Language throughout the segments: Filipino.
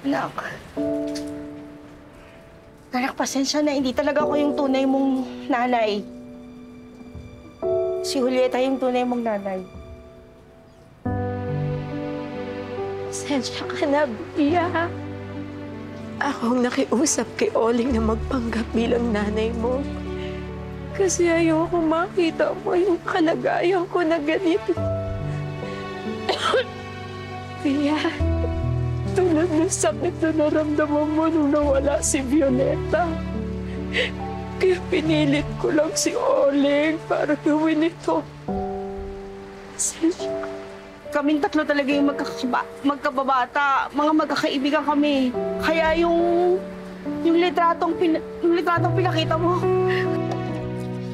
Anak. Anak, pasensya na. Hindi talaga ako yung tunay mong nanay. Si Julieta yung tunay mong nanay. Pasensya ka na, Bia. Ako ang nakiusap kay Oling na magpanggap bilang nanay mo. Kasi ayoko makita mo yung kalagayan ko na ganito. Bia, tulad ng sakit na naramdaman mo nung nawala si Violeta. Kaya pinilit ko lang si Oling para gawin ito. Pasensya ka. Kaming tatlo talaga yung magkababata. Mga magkakaibigan kami. Kaya yung litratong pinakita mo,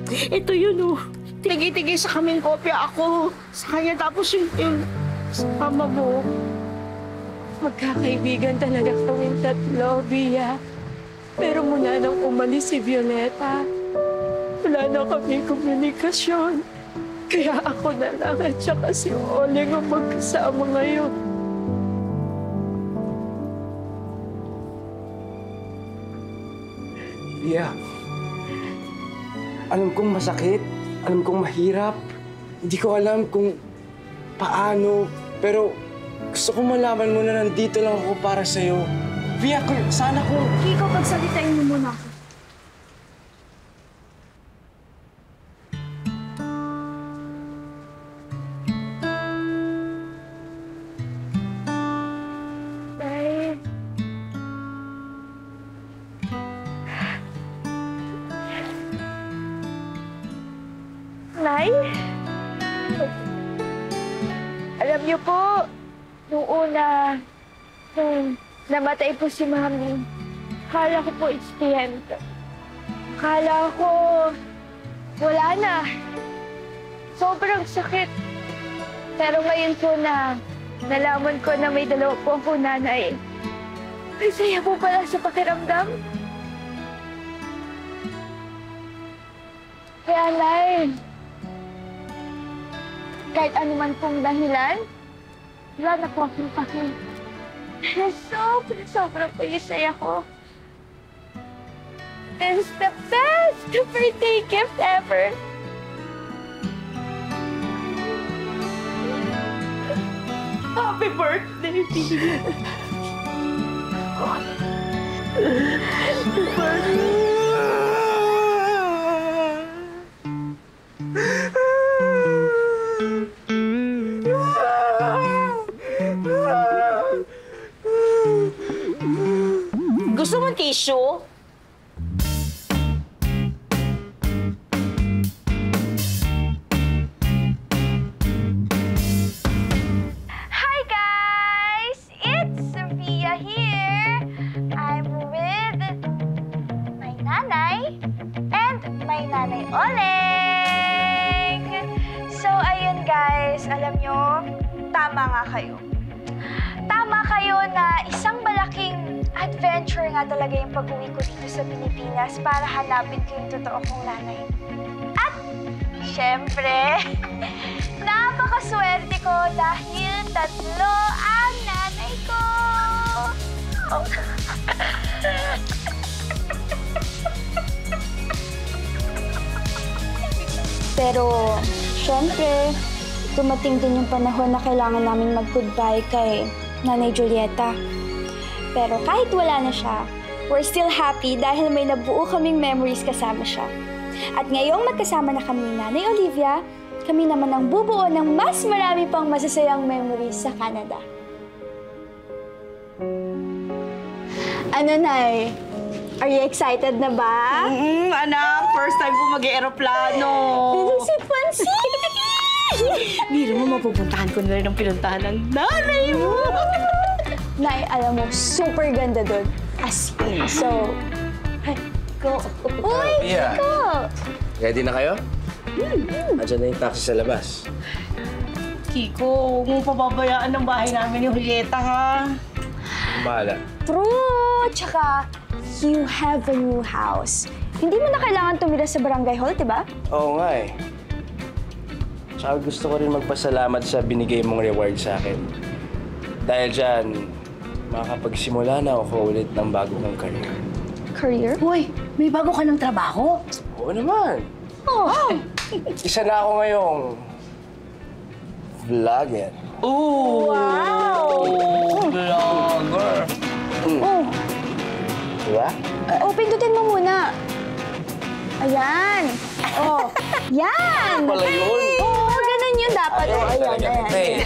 ito yun, oh. Tigay-tigay sa kaming kopya ako sa kanya. Tapos yung sa mama mo. Magkakaibigan talaga kaming tatlo, Bia. Pero mula nang umalis si Violeta, wala na kami komunikasyon. Kaya ako na lang at saka si Oling ang magkasama ngayon. Bia, alam kong masakit, alam kong mahirap. Hindi ko alam kung paano, pero gusto ko malaman mo na nandito lang ako para sa'yo. Bia, sana kung... Kiko, pagsalitain mo muna ako. Nay? Alam niyo po, nung una, nung namatay po si Mami, akala ko po it's the end. Akala ko wala na. Sobrang sakit. Pero ngayon po na nalaman ko na may dalawa po akong nanay, may saya po pala sa pakiramdam. Kaya, Nay, kahit anuman pong dahilan, wala na po akong paki. Sobrang po yung saya ko. This is the best birthday gift ever. Happy birthday, Bia! Happy birthday! Gusto mong tissue? Hi guys! It's Sophia here. I'm with my nanay and my nanay Oling. So ayun guys, alam nyo, tama nga kayo. Tama kayo na isang malaking adventure nga talaga yung pag-uwi ko dito sa Pilipinas para hanapin ko yung totoo kong nanay. At, syempre, napakaswerte ko dahil tatlo ang nanay ko! Oh. Pero, syempre, dumating din yung panahon na kailangan naming mag-goodbye kay Nanay Julieta. Pero kahit wala na siya, we're still happy dahil may nabuo kaming memories kasama siya. At ngayong magkasama na kami ni Nanay Olivia, kami naman ang bubuo ng mas marami pang masasayang memories sa Canada. Ano, Nay? Are you excited na ba? Anak, first time ko mag-aeroplano. Si Pansin! Biro mo, mapupuntahan ko na rin ang pinuntahan ng nanay mo. Nay, alam mo, super ganda doon. As in. So, go. Uy, Bia. go! Ready na kayo? Andiyan na yung taxi sa labas. Kiko, huwag mo pababayaan ng bahay namin ni Julieta, ha? Bahala. True! Tsaka, you have a new house. Hindi mo na kailangan tumira sa barangay hall, diba? Oo nga eh. Tsaka gusto ko rin magpasalamat sa binigay mong reward sa akin. Dahil dyan, makakapagsimula na ako ulit ng bago kong career. Career? Hoy, may bago ka ng trabaho? Oo naman. Oh. Isa na ako ngayong vlogger. Oh. Wow! Vlogger. Oh, Diba? oh, pindutin mo muna. Ayan. Oh, yan. Pala yun. Oo, ganun yun dapat. Ayaw, Ayan, talaga ayan. kita eh.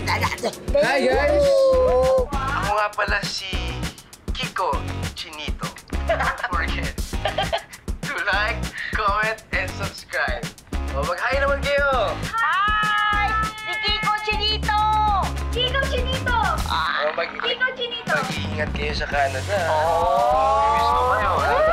Hi guys! Ako nga pala si Kiko Chinito. Don't forget to like, comment, and subscribe. O, mag-hi naman kayo! Hi! Si Kiko Chinito! Kiko Chinito! O, Kiko Chinito! mag-iingat kayo sa Canada. Oh! Miss ko kayo, ha?